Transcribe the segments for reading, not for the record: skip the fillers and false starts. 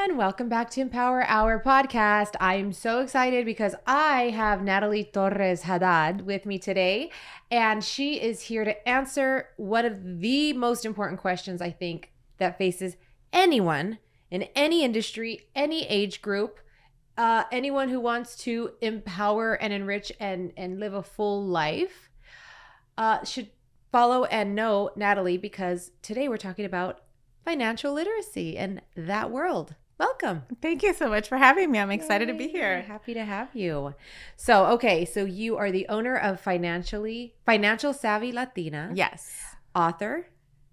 everyone. Welcome back to Empower Hour podcast. I am so excited because I have Natalie Torres Haddad with me today, and she is here to answer one of the most important questions I think that faces anyone in any industry, any age group, anyone who wants to empower and enrich and live a full life should follow and know Natalie, because today we're talking about financial literacy and that world. Welcome. Thank you so much for having me. I'm excited to be Yay. here. Happy to have you. So you are the owner of Financial Savvy Latina. Yes. Author,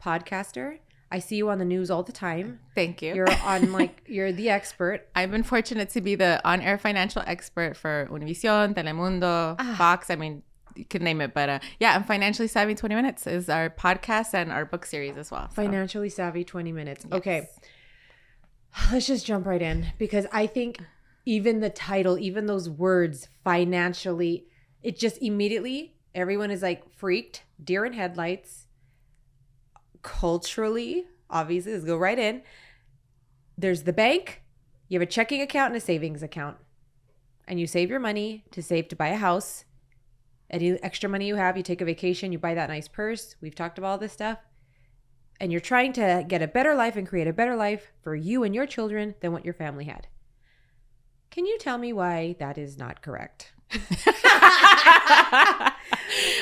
podcaster. I see you on the news all the time. Thank you. You're the expert. I've been fortunate to be the on-air financial expert for Univision, Telemundo, Fox. I mean, you could name it, but I'm Financially Savvy 20 Minutes is our podcast and our book series as well. So. Financially Savvy 20 Minutes. Yes. Okay. Let's just jump right in, because I think even the title, even those words, financially, it just immediately, everyone is like freaked, deer in headlights. Culturally, obviously, let's go right in. There's the bank. You have a checking account and a savings account. And you save your money to buy a house. Any extra money you have, you take a vacation, you buy that nice purse. We've talked about all this stuff. And you're trying to get a better life and create a better life for you and your children than what your family had. Can you tell me why that is not correct? Okay,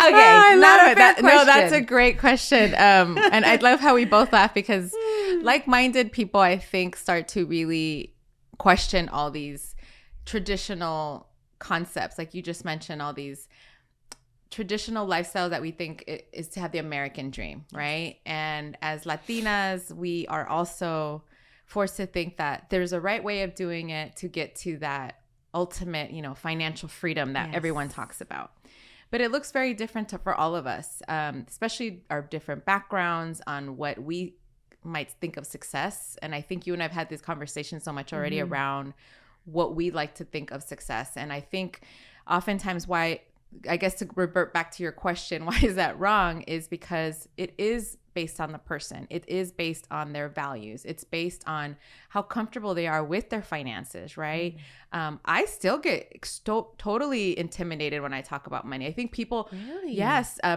I love it. question. No, that's a great question. And I love how we both laugh, because like-minded people, I think, start to really question all these traditional concepts. Like you just mentioned, all these traditional lifestyle that we think is to have the American dream, right? And as Latinas, we are also forced to think that there's a right way of doing it to get to that ultimate, financial freedom that everyone talks about. But it looks very different for all of us, especially our different backgrounds on what we might think of success. And I think you and I've had this conversation so much already around what we like to think of success. And I think oftentimes I guess to revert back to your question, why is that wrong, is because it is based on the person. It is based on their values. It's based on how comfortable they are with their finances, right? I still get totally intimidated when I talk about money. I think people,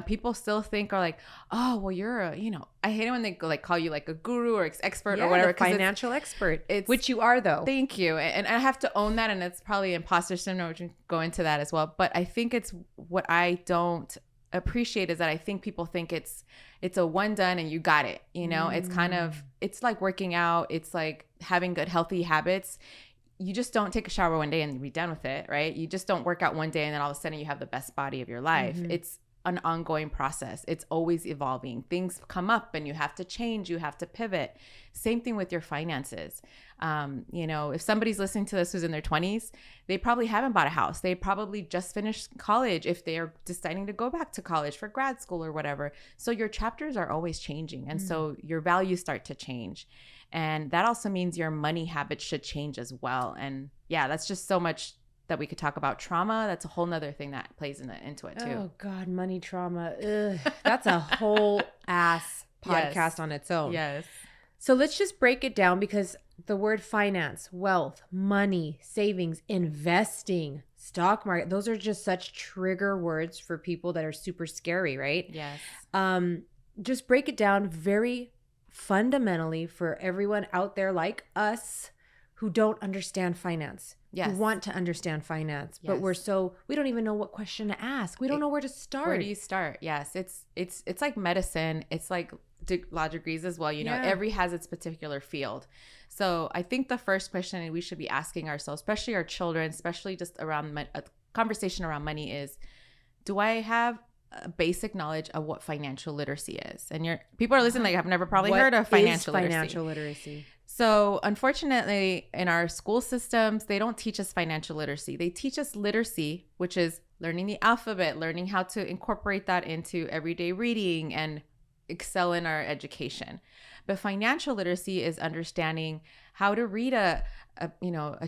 people still think are like, oh, well, you're I hate it when they call you like a guru or expert or whatever. Financial expert, which you are though. Thank you. And I have to own that. And it's probably imposter syndrome, which we can go into that as well. But I think it's what I don't appreciate is that I think people think it's a one done and you got it. It's kind of, it's like working out. It's like having good, healthy habits. You just don't take a shower one day and be done with it, right? You just don't work out one day and then all of a sudden you have the best body of your life. It's an ongoing process. It's always evolving. Things come up and you have to change, you have to pivot. Same thing with your finances. If somebody's listening to this who's in their 20s, they probably haven't bought a house. They probably just finished college if they are deciding to go back to college for grad school or whatever. So your chapters are always changing. And so your values start to change. And that also means your money habits should change as well. And that's just so much that we could talk about. Trauma, that's a whole nother thing that plays into it too. Oh God, money trauma. Ugh, that's a whole ass podcast on its own. Yes. So let's just break it down, because the word finance, wealth, money, savings, investing, stock market, those are just such trigger words for people that are super scary, right? Yes. Just break it down very fundamentally for everyone out there like us who don't understand finance. Yes. Who want to understand finance, but we don't even know what question to ask. We don't know where to start. Where do you start? Yes. It's like medicine. It's like law degrees as well. Every has its particular field. So I think the first question we should be asking ourselves, especially our children, especially just around a conversation around money, is, do I have a basic knowledge of what financial literacy is? And people are listening like, I've never probably heard of financial literacy. So unfortunately, in our school systems, they don't teach us financial literacy. They teach us literacy, which is learning the alphabet, learning how to incorporate that into everyday reading and excel in our education. But financial literacy is understanding how to read a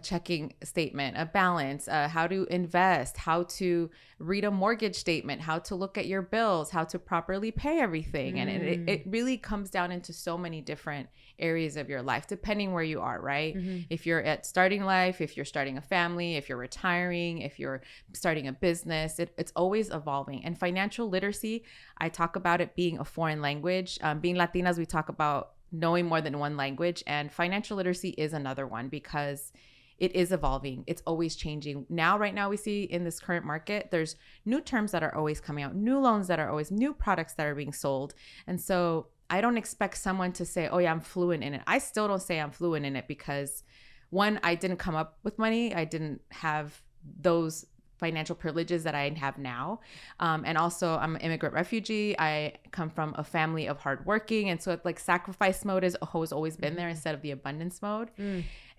checking statement, a balance, how to invest, how to read a mortgage statement, how to look at your bills, how to properly pay everything. And it really comes down into so many different areas of your life, depending where you are, right? If you're at starting life, if you're starting a family, if you're retiring, if you're starting a business, it's always evolving. And financial literacy, I talk about it being a foreign language. Being Latinas, we talk about knowing more than one language, and financial literacy is another one because it is evolving. It's always changing. Right now we see in this current market, there's new terms that are always coming out, new loans that are always, new products that are being sold. And so I don't expect someone to say, oh yeah, I'm fluent in it. I still don't say I'm fluent in it because one, I didn't come up with money. I didn't have those financial privileges that I have now. And also I'm an immigrant refugee. I come from a family of hardworking. And so it's like sacrifice mode has always been there instead of the abundance mode.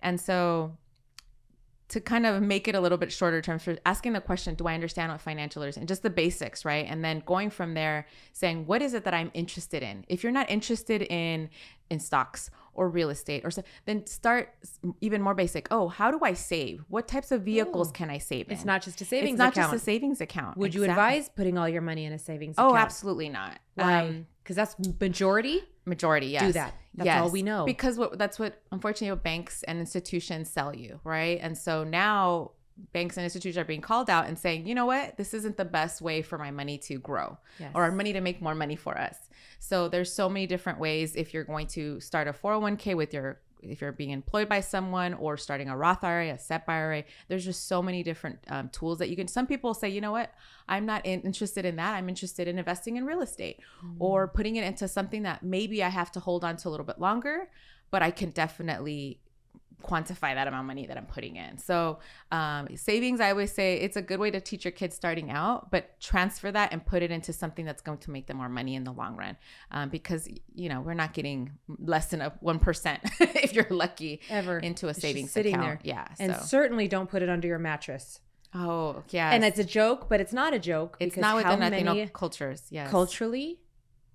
And so to kind of make it a little bit shorter term, for asking the question, do I understand what financial literacy and just the basics, right? And then going from there, saying, what is it that I'm interested in? If you're not interested in stocks or real estate, then start even more basic. Oh, how do I save? What types of vehicles can I save in? It's not just a savings account. It's not just a savings account. Would you advise putting all your money in a savings account? Oh, absolutely not. Why? Because that's majority? Majority, yes. Do that. That's all we know. Because that's what, unfortunately, what banks and institutions sell you, right? And so now banks and institutions are being called out and saying, you know what, this isn't the best way for my money to grow or our money to make more money for us. So there's so many different ways. If you're going to start a 401k if you're being employed by someone, or starting a Roth IRA, a SEP IRA, there's just so many different tools that you can. Some people say, you know what, I'm not interested in that. I'm interested in investing in real estate or putting it into something that maybe I have to hold on to a little bit longer, but I can definitely quantify that amount of money that I'm putting in. So savings, I always say it's a good way to teach your kids starting out, but transfer that and put it into something that's going to make them more money in the long run. Because, we're not getting less than 1% if you're lucky ever into a savings sitting account. There. Yeah. And certainly don't put it under your mattress. Oh, yeah. And it's a joke, but it's not a joke. It's not within Latino cultures. Yes. Culturally,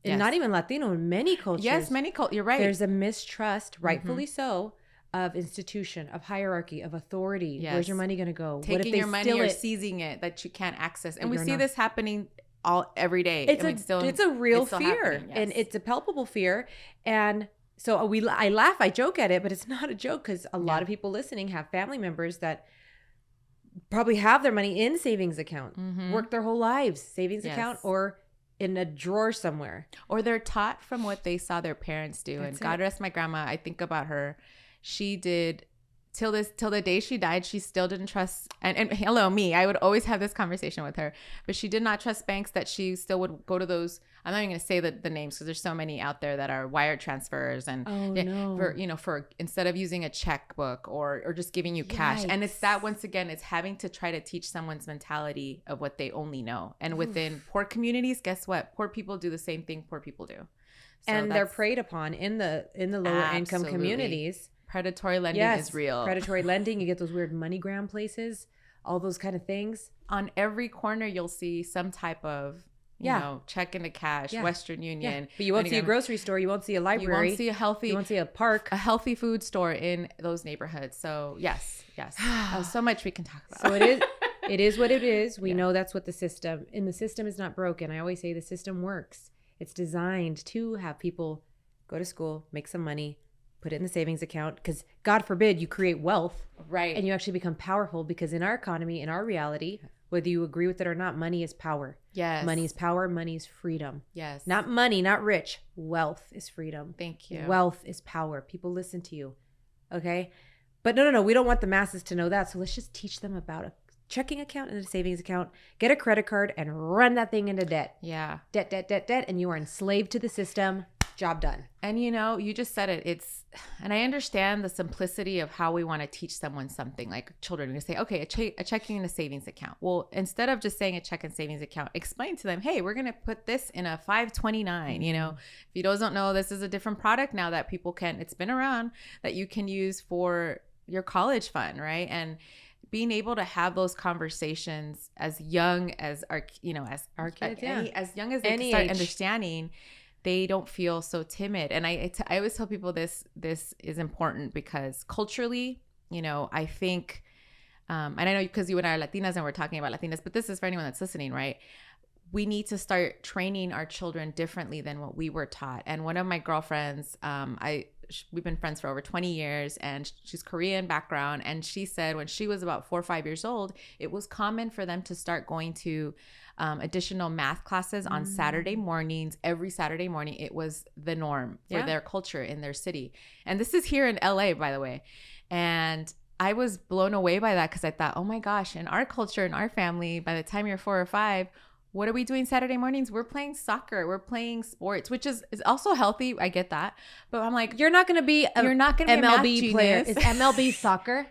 and not even Latino, in many cultures. Yes, many cultures. You're right. There's a mistrust, rightfully so, of institution, of hierarchy, of authority. Where's your money going to go? Taking what if they your money or seizing it that you can't access. And we see this happening every day. It's a real fear, and it's a palpable fear. And so I laugh, I joke at it, but it's not a joke because a lot of people listening have family members that probably have their money in savings account, work their whole lives, savings account, or in a drawer somewhere. Or they're taught from what they saw their parents do. And God rest my grandma, I think about her. She did till the day she died. She still didn't trust. And hello, me. I would always have this conversation with her, but she did not trust banks. That she still would go to those. I'm not even going to say the names because there's so many out there that are wire transfers and for instead of using a checkbook or just giving you cash. And it's that, once again, it's having to try to teach someone's mentality of what they only know. And within poor communities, guess what? Poor people do the same thing poor people do. So and they're preyed upon in the lower income communities. Predatory lending is real. Predatory lending. You get those weird MoneyGram places, all those kind of things. On every corner, you'll see some type of, check into cash, Western Union. But you won't see a grocery store. You won't see a library. You won't see a park. A healthy food store in those neighborhoods. So yes. So much we can talk about. So it is what it is. We know that's what the system is not broken. I always say the system works. It's designed to have people go to school, make some money, put it in the savings account, because God forbid you create wealth, right? And you actually become powerful, because in our economy, in our reality, whether you agree with it or not, money is power. Yes. Money is power. Money is freedom. Yes. Not money, not rich. Wealth is freedom. Thank you. Wealth is power. People listen to you. Okay? But no. We don't want the masses to know that. So let's just teach them about a checking account and a savings account. Get a credit card and run that thing into debt. Yeah. Debt. And you are enslaved to the system. Job done. And you just said it. And I understand the simplicity of how we want to teach someone something, like children. We're going to say, okay, a checking and a savings account. Well, instead of just saying a check and savings account, explain to them, hey, we're going to put this in a 529. If you don't know, this is a different product now that it's been around, that you can use for your college fund, right? And being able to have those conversations as young as our kids, as young as they can start understanding they don't feel so timid. And I always tell people this is important because culturally, you know, I think, and I know because you and I are Latinas and we're talking about Latinas, but this is for anyone that's listening, right? We need to start training our children differently than what we were taught. And one of my girlfriends, we've been friends for over 20 years, and she's Korean background. And she said when she was about 4 or 5 years old, it was common for them to start going to additional math classes on Saturday mornings. Every Saturday morning, it was the norm for their culture in their city. And this is here in LA, by the way. And I was blown away by that because I thought, oh my gosh, in our culture, in our family, by the time you're 4 or 5, what are we doing Saturday mornings? We're playing soccer. We're playing sports, which is also healthy. I get that. But I'm like, you're not going to be a MLB player. Is MLB soccer?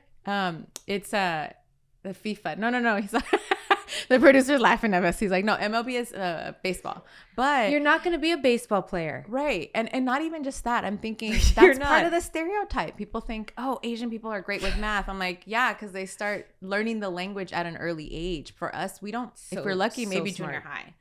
It's the FIFA. No. He's the producer's laughing at us. He's like, no, MLB is baseball. But you're not going to be a baseball player. Right. And not even just that. I'm thinking that's part of the stereotype. People think, oh, Asian people are great with math. I'm like, yeah, because they start learning the language at an early age. For us, we don't, if we're lucky, maybe junior high.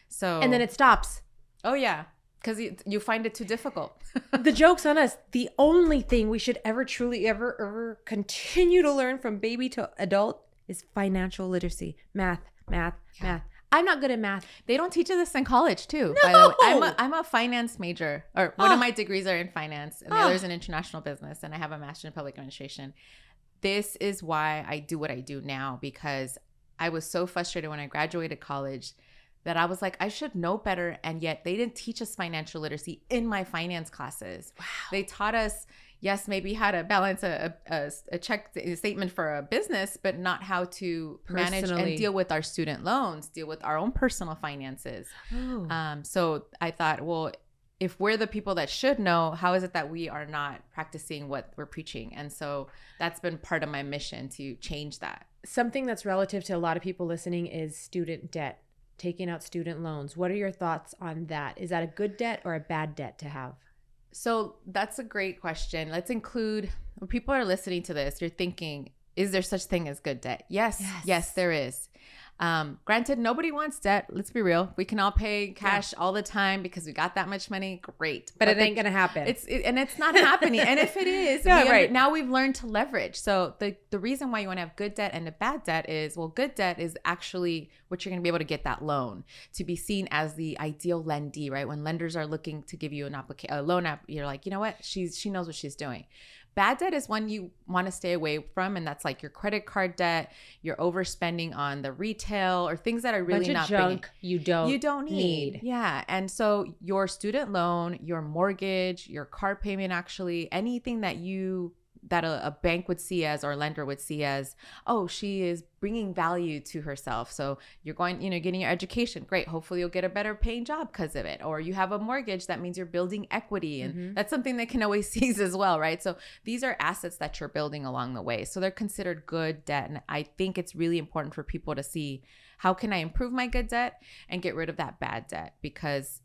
So and then it stops. Oh, yeah. Because you find it too difficult. The joke's on us. The only thing we should ever truly ever continue to learn from baby to adult is financial literacy. Math. I'm not good at math. They don't teach us this in college too. No. By the way, I'm a finance major, or one of my degrees are in finance, and the other is in international business, and I have a master's in public administration. This is why I do what I do now, because I was so frustrated when I graduated college that I was like, I should know better, and yet they didn't teach us financial literacy in my finance classes. Wow. They taught us, yes, maybe how to balance a check statement for a business, but not how to manage and deal with our student loans, deal with our own personal finances. Oh. So I thought, well, if we're the people that should know, how is it that we are not practicing what we're preaching? And so that's been part of my mission to change that. Something that's relative to a lot of people listening is student debt, taking out student loans. What are your thoughts on that? Is that a good debt or a bad debt to have? So that's a great question. Let's include, when people are listening to this, you're thinking, is there such thing as good debt? Yes, there is. Granted, nobody wants debt. Let's be real. We can all pay cash all the time because we got that much money. Great. But it ain't going to happen. And it's not happening. And if it is, now we've learned to leverage. So the reason why you want to have good debt and a bad debt is, well, good debt is actually what you're going to be able to get that loan, to be seen as the ideal lendee, right? When lenders are looking to give you a loan app, you're like, you know what? She knows what she's doing. Bad debt is one you want to stay away from, and that's like your credit card debt, you're overspending on the retail, or things that are really not junk you don't need. Yeah. And so your student loan, your mortgage, your car payment, actually anything that a bank would see as, or a lender would see as, oh, she is bringing value to herself. So you're going, getting your education. Great. Hopefully you'll get a better paying job because of it. Or you have a mortgage. That means you're building equity. And that's something they can always seize as well, right? So these are assets that you're building along the way. So they're considered good debt. And I think it's really important for people to see, how can I improve my good debt and get rid of that bad debt? Because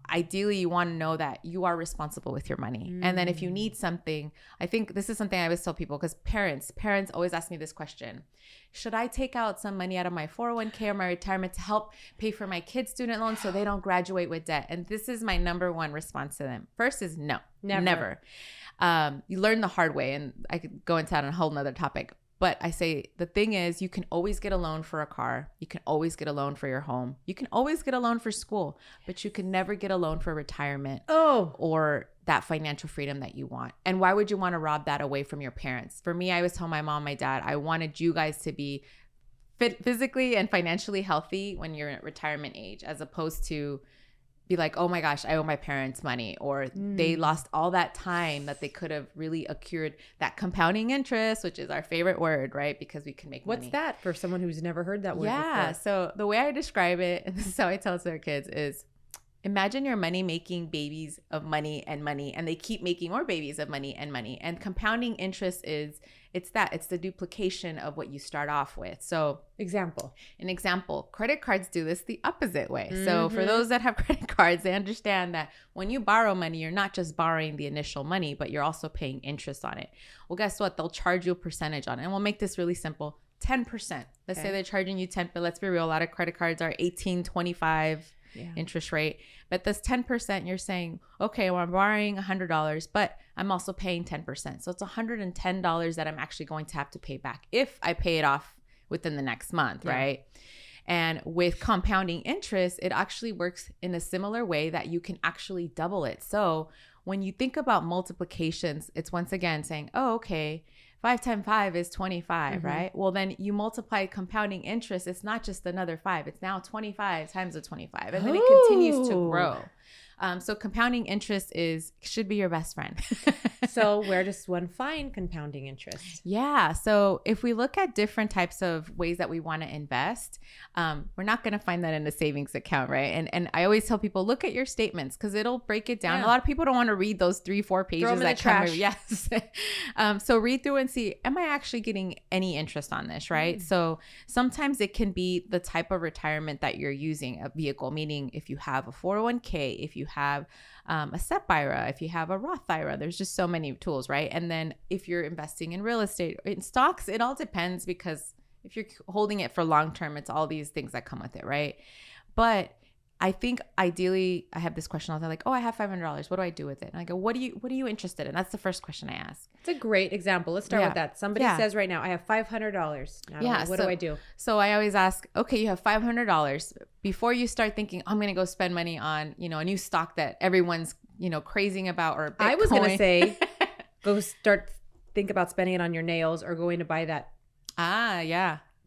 ideally you want to know that you are responsible with your money. And then if you need something, I think this is something I always tell people, because parents always ask me this question: should I take out some money out of my 401k or my retirement to help pay for my kids' student loans so they don't graduate with debt? And this is my number one response to them. First is no, never. You learn the hard way, and I could go into that on a whole nother topic. But I say the thing is, you can always get a loan for a car. You can always get a loan for your home. You can always get a loan for school, but you can never get a loan for retirement or that financial freedom that you want. And why would you want to rob that away from your parents? For me, I always tell my mom, my dad, I wanted you guys to be physically and financially healthy when you're at retirement age, as opposed to be like, oh my gosh, I owe my parents money, or they lost all that time that they could have really accrued that compounding interest, which is our favorite word, right? Because we can make money. What's that for someone who's never heard that word before? So the way I describe it, and this is how I tell it to our kids, is imagine your money making babies of money, and they keep making more babies of money. And compounding interest it's the duplication of what you start off with. So an example, credit cards do this the opposite way. So for those that have credit cards, they understand that when you borrow money, you're not just borrowing the initial money, but you're also paying interest on it. Well, guess what? They'll charge you a percentage on it. And we'll make this really simple. 10%. Let's say they're charging you 10, but let's be real. A lot of credit cards are 18, 25. interest rate. But this 10%, you're saying, okay, well, I'm borrowing $100, but I'm also paying 10%. So it's $110 that I'm actually going to have to pay back if I pay it off within the next month, right? And with compounding interest, it actually works in a similar way that you can actually double it. So when you think about multiplications, it's once again saying, oh, okay, 5 times 5 is 25, right? Well, then you multiply compounding interest. It's not just another 5. It's now 25 times the 25. And then it continues to grow. So compounding interest should be your best friend. So where does one find compounding interest? Yeah. So if we look at different types of ways that we want to invest, we're not going to find that in a savings account, right? And I always tell people, look at your statements because it'll break it down. A lot of people don't want to read those 3-4 pages. Throw them in the trash. Yes. So read through and see, am I actually getting any interest on this, right? So sometimes it can be the type of retirement that you're using, a vehicle, meaning if you have a 401k, if you have a SEP IRA, if you have a Roth IRA, there's just so many tools, right? And then if you're investing in real estate, in stocks, it all depends because if you're holding it for long term, it's all these things that come with it, right? But I think ideally, I have this question all the time, like, oh, I have $500. What do I do with it? And I go, what are you interested in? That's the first question I ask. It's a great example. Let's start with that. Somebody says right now, I have $500. What do I do? So I always ask, okay, you have $500. Before you start thinking, I'm going to go spend money on, a new stock that everyone's, crazing about, or Bitcoin. I was going to say, think about spending it on your nails or going to buy that.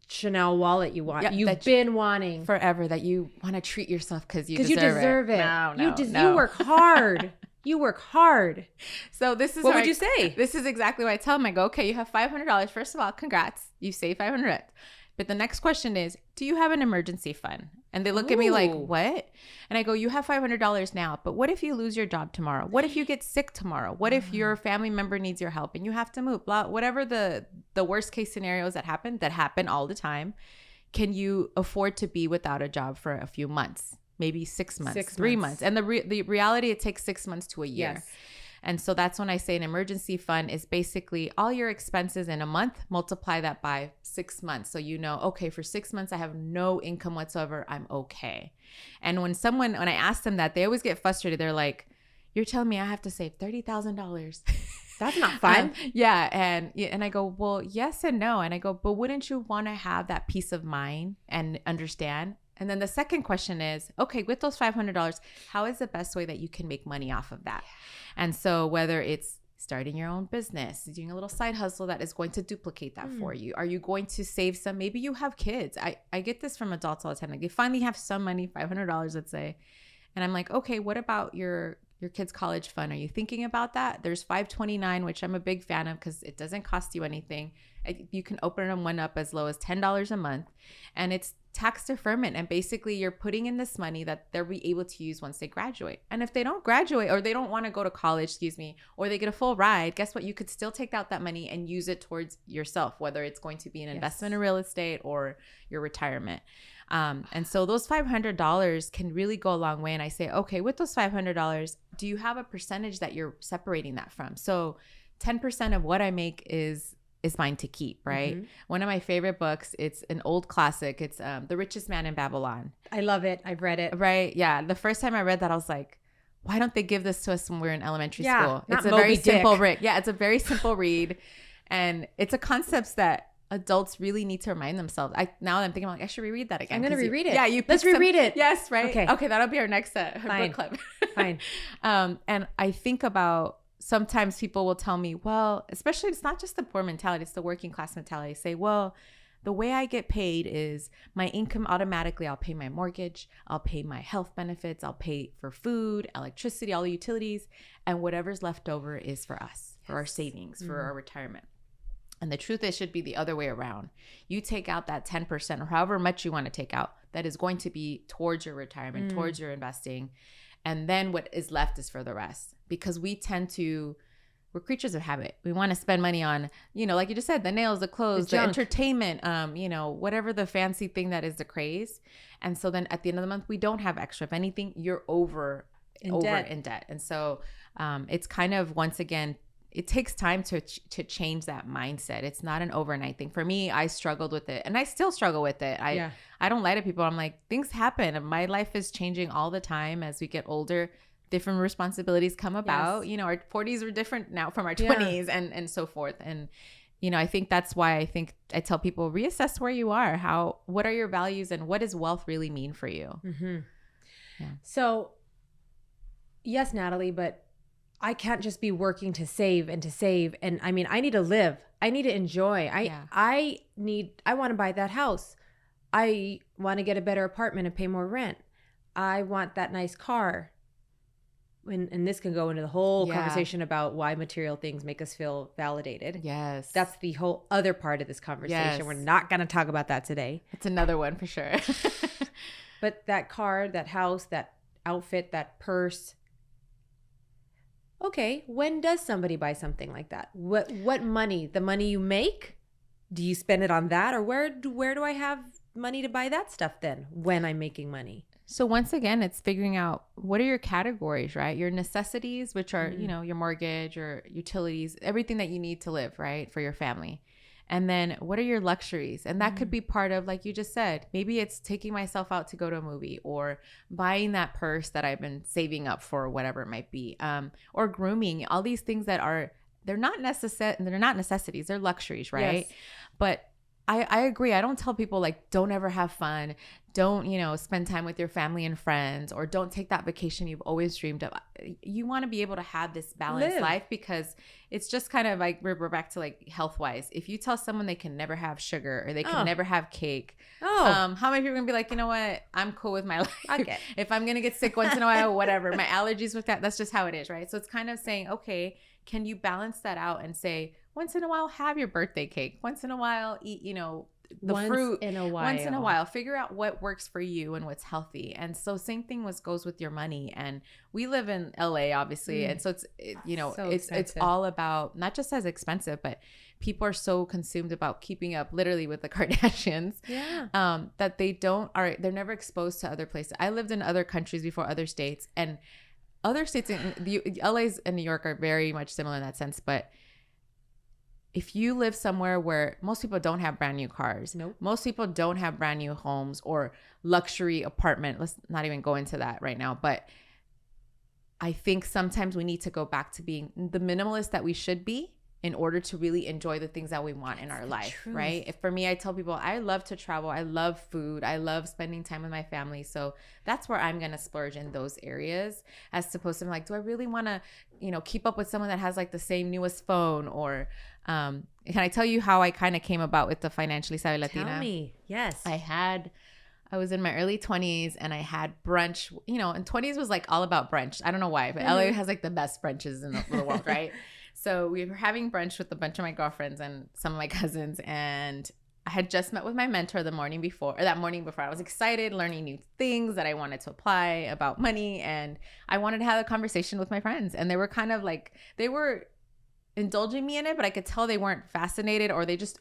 Chanel wallet you want. You've been wanting forever, that you want to treat yourself because you deserve it. No. You work hard. You work hard. So this is what would you say? This is exactly what I tell them. I go, okay, you have $500. First of all, congrats. You saved $500. But the next question is, do you have an emergency fund? And they look at me like, what? And I go, you have $500 now, but what if you lose your job tomorrow? What if you get sick tomorrow? What if your family member needs your help and you have to move? Blah, whatever the worst case scenarios that happen all the time. Can you afford to be without a job for a few months? Maybe 6 months, 3 months. And the reality, it takes 6 months to a year. Yes. And so that's when I say an emergency fund is basically all your expenses in a month, multiply that by 6 months. So okay, for 6 months, I have no income whatsoever. I'm okay. And when I ask them that, they always get frustrated. They're like, you're telling me I have to save $30,000. That's not fun. And I go, well, yes and no. And I go, but wouldn't you want to have that peace of mind and understand? And then the second question is, okay, with those $500, how is the best way that you can make money off of that? And so whether it's starting your own business, doing a little side hustle that is going to duplicate that for you. Are you going to save some? Maybe you have kids. I get this from adults all the time. Like they finally have some money, $500, let's say. And I'm like, okay, what about your kids' college fund? Are you thinking about that? There's 529, which I'm a big fan of because it doesn't cost you anything. You can open one up as low as $10 a month, and it's tax deferment. And basically you're putting in this money that they'll be able to use once they graduate. And if they don't graduate, or they don't want to go to college, or they get a full ride, guess what? You could still take out that money and use it towards yourself, whether it's going to be an investment in real estate or your retirement. And so those $500 can really go a long way. And I say, okay, with those $500, do you have a percentage that you're separating that from? So 10% of what I make is mine to keep, right? Mm-hmm. One of my favorite books, it's an old classic. It's The Richest Man in Babylon. I love it. I've read it. Right. Yeah. The first time I read that, I was like, why don't they give this to us when we're in elementary school? Not It's a Moby very Dick. simple read. Yeah. It's a very simple read. And it's a concept that adults really need to remind themselves. Now I'm thinking, like, I should reread that again. I'm going to reread it. Yeah. Let's reread it. Yes. Right. Okay. That'll be our next book club. Fine. And I think about, sometimes people will tell me, well, especially it's not just the poor mentality, it's the working class mentality. Say, well, the way I get paid is my income automatically. I'll pay my mortgage, I'll pay my health benefits, I'll pay for food, electricity, all the utilities, and whatever's left over is for us, for our savings, for our retirement. And the truth is, it should be the other way around. You take out that 10% or however much you want to take out that is going to be towards your retirement, towards your investing. And then what is left is for the rest. Because we're creatures of habit. We want to spend money on, like you just said, the nails, the clothes, the entertainment, whatever the fancy thing that is the craze. And so then at the end of the month, we don't have extra. If anything, you're over in debt. And so it's kind of, once again, it takes time to change that mindset. It's not an overnight thing. For me, I struggled with it and I still struggle with it. I don't lie to people. I'm like, things happen. My life is changing all the time as we get older. Different responsibilities come about. You know, our 40s are different now from our 20s and so forth. And, you know, I think that's why I tell people, reassess where you are. What are your values and what does wealth really mean for you? Mm-hmm. Yeah. So, yes, Natalie, but I can't just be working to save and to save. And I mean, I need to live. I need to enjoy. I want to buy that house. I want to get a better apartment and pay more rent. I want that nice car. And this can go into the whole conversation about why material things make us feel validated. Yes. That's the whole other part of this conversation. Yes. We're not going to talk about that today. It's another one for sure. But that car, that house, that outfit, that purse. Okay, when does somebody buy something like that? What money? The money you make? Do you spend it on that? Or where do I have money to buy that stuff then when I'm making money? So once again, it's figuring out what are your categories, right? Your necessities, which are, you know, your mortgage or utilities, everything that you need to live, right, for your family. And then what are your luxuries? And that could be part of, like you just said, maybe it's taking myself out to go to a movie or buying that purse that I've been saving up for, whatever it might be, or grooming, all these things that they're not necessities, they're luxuries, right? Yes. But I agree. I don't tell people like, don't ever have fun. Don't, you know, spend time with your family and friends, or don't take that vacation you've always dreamed of. You want to be able to have this balanced life, because it's just kind of like, we're back to like health wise. If you tell someone they can never have sugar or they can never have cake, how many people are going to be like, you know what? I'm cool with my life. Okay. If I'm going to get sick once in a while, whatever, my allergies with that's just how it is. Right. So it's kind of saying, okay, can you balance that out and say, once in a while, have your birthday cake. Once in a while, eat, you know, the fruit. Once in a while. Figure out what works for you and what's healthy. And so same thing goes with your money. And we live in LA, obviously. And so it's all about, not just as expensive, but people are so consumed about keeping up literally with the Kardashians that they're never exposed to other places. I lived in other countries before, other states, and other states in LA's and New York are very much similar in that sense. But if you live somewhere where most people don't have brand new cars, most people don't have brand new homes or luxury apartment, let's not even go into that right now. But I think sometimes we need to go back to being the minimalist that we should be in order to really enjoy the things that we want in our life, right? For me, I tell people, I love to travel. I love food. I love spending time with my family. So that's where I'm going to splurge in those areas, as opposed to like, do I really want to, you know, keep up with someone that has like the same newest phone? Or can I tell you how I kind of came about with the Financially Savvy Latina? Tell me. Yes. I was in my early 20s and I had brunch, you know, and 20s was like all about brunch. I don't know why, but LA has like the best brunches in the world, right? So we were having brunch with a bunch of my girlfriends and some of my cousins, and I had just met with my mentor that morning before. I was excited, learning new things that I wanted to apply about money, and I wanted to have a conversation with my friends. And they were kind of like, they were indulging me in it, but I could tell they weren't fascinated, or they just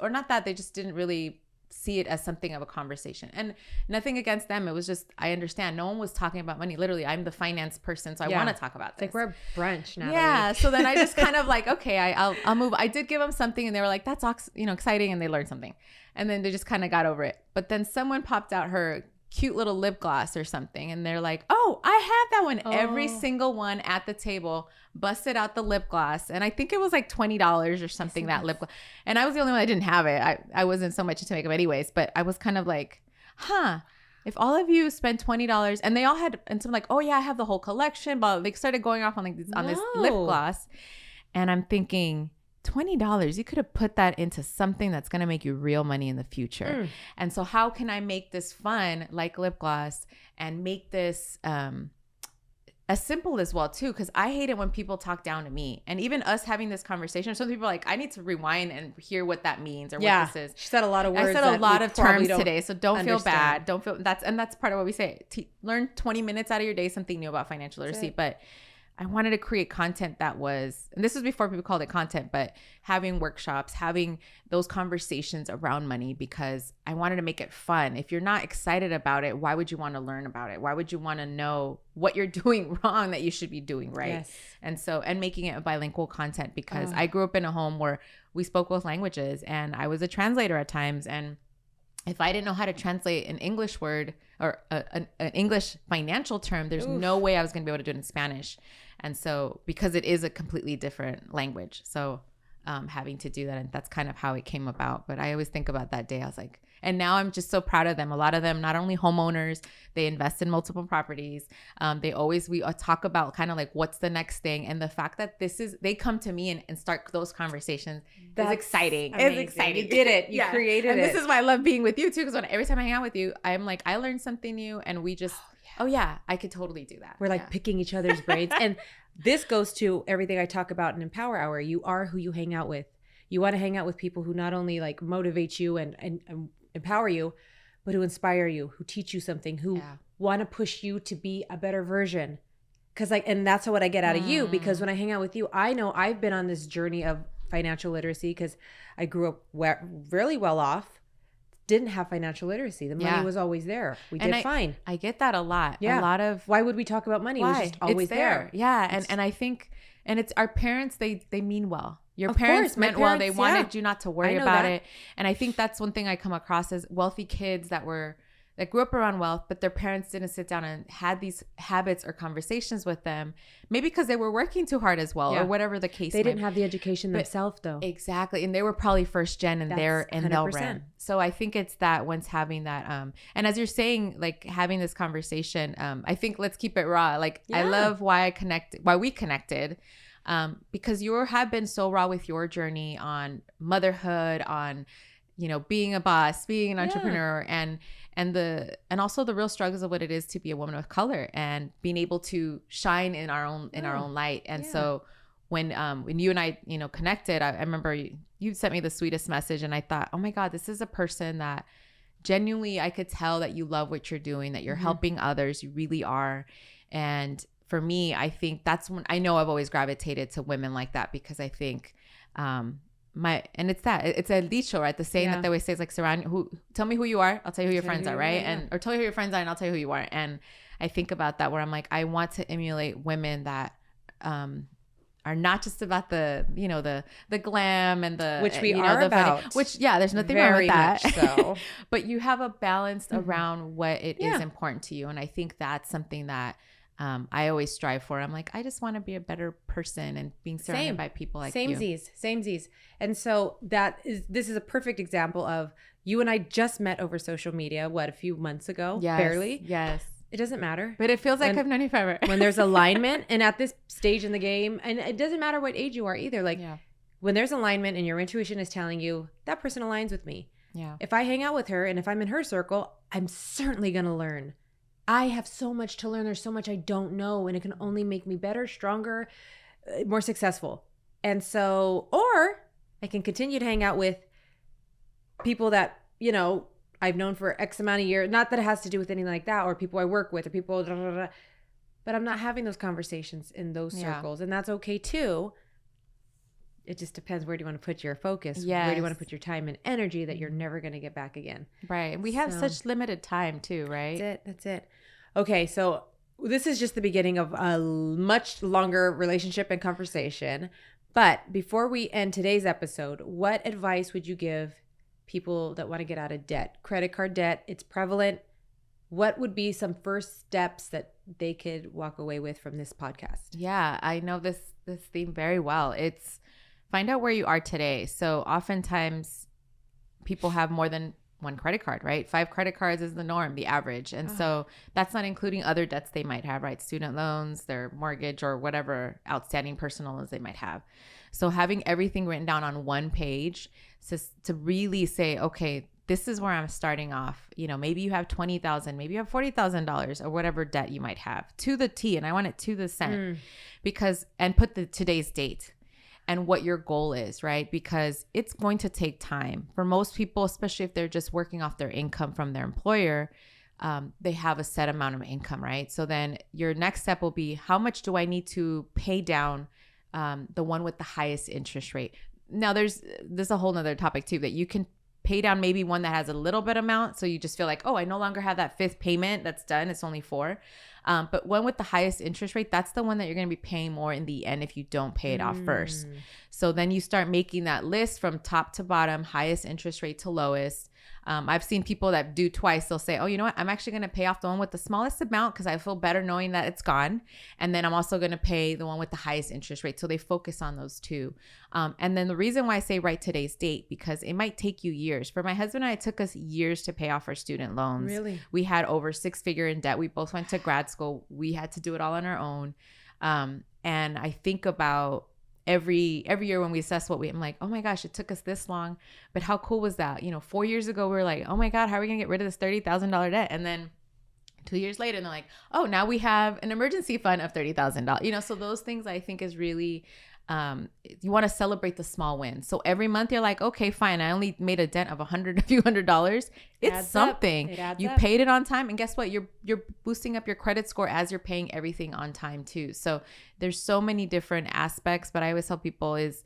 didn't really see it as something of a conversation. And nothing against them. It was just, I understand. No one was talking about money. Literally, I'm the finance person, so I want to talk about this. Like, we're brunch now. Yeah. So then I just kind of like, okay, I'll move. I did give them something, and they were like, that's, you know, exciting, and they learned something. And then they just kind of got over it. But then someone popped out her cute little lip gloss or something, and they're like, oh, I have that one. Every single one at the table busted out the lip gloss, and I think it was like $20 or something, that lip gloss. And I was the only one that didn't have it. I wasn't so much into makeup anyways, but I was kind of like, if all of you spend $20, and they all had, and some like, oh yeah, I have the whole collection, but they started going off on like on this lip gloss, and I'm thinking, $20, you could have put that into something that's going to make you real money in the future. And so how can I make this fun, like lip gloss, and make this as simple as well too? Because I hate it when people talk down to me. And even us having this conversation, some people are like, I need to rewind and hear what that means, or what this is. She said a lot of words. I said a lot of terms today, so don't feel bad. Don't feel that's part of what we say. Learn 20 minutes out of your day something new about financial literacy. But I wanted to create content that was, and this was before people called it content, but having workshops, having those conversations around money, because I wanted to make it fun. If you're not excited about it, why would you want to learn about it? Why would you want to know what you're doing wrong that you should be doing right? Yes. And so, and making it a bilingual content, because I grew up in a home where we spoke both languages, and I was a translator at times. And if I didn't know how to translate an English word or an English financial term, there's no way I was going to be able to do it in Spanish. And so, because it is a completely different language, so having to do that, and that's kind of how it came about. But I always think about that day. I was like, and now I'm just so proud of them. A lot of them, not only homeowners, they invest in multiple properties. We talk about kind of like what's the next thing, and the fact that they come to me and start those conversations. That's exciting. Amazing. It's exciting. You did it. You created and it. This is why I love being with you too, because every time I hang out with you, I'm like, I learned something new, and we just, I could totally do that. We're like picking each other's brains. And this goes to everything I talk about in Empower Hour. You are who you hang out with. You want to hang out with people who not only like motivate you and empower you, but who inspire you, who teach you something, who want to push you to be a better version. And that's what I get out of you, because when I hang out with you, I know I've been on this journey of financial literacy, because I grew up really well off, didn't have financial literacy. The money was always there. We did fine. I get that a lot. Yeah. A lot of, why would we talk about money? It was just always there. Yeah. And I think, and it's our parents, they mean well. Your Of parents course, my meant well. They parents, wanted you not to worry know about that. it. And I think that's one thing I come across as wealthy kids that grew up around wealth, but their parents didn't sit down and had these habits or conversations with them. Maybe because they were working too hard as well, or whatever the case. They didn't have the education themselves, though. Exactly. And they were probably first gen, and they'll 100%. run. So I think it's that once having that, and as you're saying, like having this conversation, I think let's keep it raw. Like I love why we connected. Because you have been so raw with your journey on motherhood, on, being a boss, being an entrepreneur, and also the real struggles of what it is to be a woman of color and being able to shine in our own light. And so when you and I, connected, I remember you sent me the sweetest message, and I thought, oh my God, this is a person that genuinely I could tell that you love what you're doing, that you're helping others. You really are. And for me, I think that's when I know I've always gravitated to women like that, because I think it's a dicho, right? The saying that they always say is like, tell me who you are, I'll tell you who your friends are, right? Or tell me who your friends are, and I'll tell you who you are. And I think about that, where I'm like, I want to emulate women that are not just about the glam and the, which we are about, funny, which there's nothing wrong with that. Much so. But you have a balance around what it is important to you. And I think that's something that I always strive for. I'm like, I just want to be a better person, and being surrounded by people like you. Samesies. And so this is a perfect example of you and I just met over social media, a few months ago? Yes, barely. Yes. It doesn't matter. But it feels like I've known you forever. When there's alignment, and at this stage in the game, and it doesn't matter what age you are either. Like when there's alignment and your intuition is telling you that person aligns with me. Yeah. If I hang out with her and if I'm in her circle, I'm certainly going to learn. I have so much to learn. There's so much I don't know, and it can only make me better, stronger, more successful. And so, or I can continue to hang out with people that, I've known for X amount of years. Not that it has to do with anything like that, or people I work with, or people, but I'm not having those conversations in those circles. And that's okay too. It just depends, where do you want to put your focus? Yes. Where do you want to put your time and energy that you're never going to get back again? Right. And we have such limited time too, right? That's it. Okay, so this is just the beginning of a much longer relationship and conversation. But before we end today's episode, what advice would you give people that want to get out of debt? Credit card debt, it's prevalent. What would be some first steps that they could walk away with from this podcast? Yeah, I know this theme very well. It's find out where you are today. So oftentimes people have more than one credit card, right? 5 credit cards is the norm, the average. And so that's not including other debts they might have, right? Student loans, their mortgage, or whatever outstanding personal loans they might have. So having everything written down on one page to really say, okay, this is where I'm starting off. Maybe you have $20,000, maybe you have $40,000, or whatever debt you might have, to the T. And I want it to the cent, and put today's date and what your goal is, right? Because it's going to take time for most people, especially if they're just working off their income from their employer. they have a set amount of income, right? So then your next step will be, how much do I need to pay down the one with the highest interest rate? Now there's a whole nother topic too, that you can pay down maybe one that has a little bit amount. So you just feel like, oh, I no longer have that fifth payment that's done. It's only 4. But one with the highest interest rate, that's the one that you're going to be paying more in the end if you don't pay it off first. So then you start making that list from top to bottom, highest interest rate to lowest. I've seen people that do twice. They'll say, oh, you know what? I'm actually going to pay off the one with the smallest amount because I feel better knowing that it's gone. And then I'm also going to pay the one with the highest interest rate. So they focus on those two. And then the reason why I say write today's date, because it might take you years. For my husband and I, it took us years to pay off our student loans. Really? We had over 6-figure in debt. We both went to grad school. We had to do it all on our own. And I think about every year when we assess I'm like, oh my gosh, it took us this long, but how cool was that? 4 years ago, we were like, oh my God, how are we gonna get rid of this $30,000 debt? And then 2 years later, and they're like, oh, now we have an emergency fund of $30,000. So those things I think is really, you want to celebrate the small wins. So every month you're like, okay, fine, I only made a dent of a few $100. It's something. You paid it on time, and guess what? You're boosting up your credit score as you're paying everything on time too. So there's so many different aspects, but I always tell people is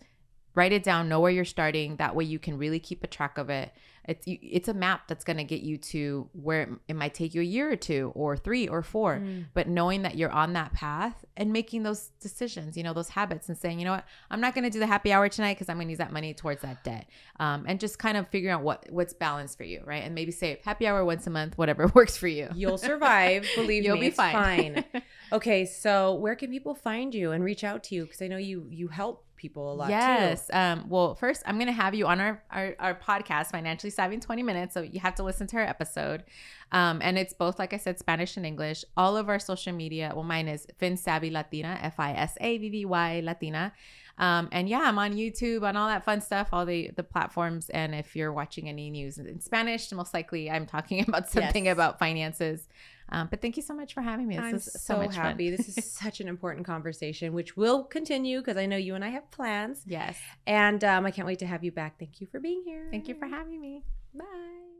write it down, know where you're starting. That way you can really keep a track of it. It's a map that's going to get you to where it might take you a year or 2 or 3 or 4, but knowing that you're on that path and making those decisions, those habits, and saying, you know what, I'm not going to do the happy hour tonight because I'm going to use that money towards that debt. And just kind of figuring out what's balanced for you, right? And maybe say happy hour once a month, whatever works for you. You'll survive. Believe You'll me, be it's fine. Okay, so where can people find you and reach out to you? Because I know you help people a lot too. Yes. Well, first I'm going to have you on our podcast, Financially Savvy in 20 Minutes. So you have to listen to our episode. And it's both, like I said, Spanish and English. All of our social media, well, mine is FinSavvy Latina, FISAVVY Latina. And yeah, I'm on YouTube, on all that fun stuff, all the platforms. And if you're watching any news in Spanish, most likely I'm talking about something about finances. But thank you so much for having me. This is so much happy. fun. This is such an important conversation, which will continue because I know you and I have plans. Yes. And I can't wait to have you back. Thank you for being here. Thank you for having me. Bye.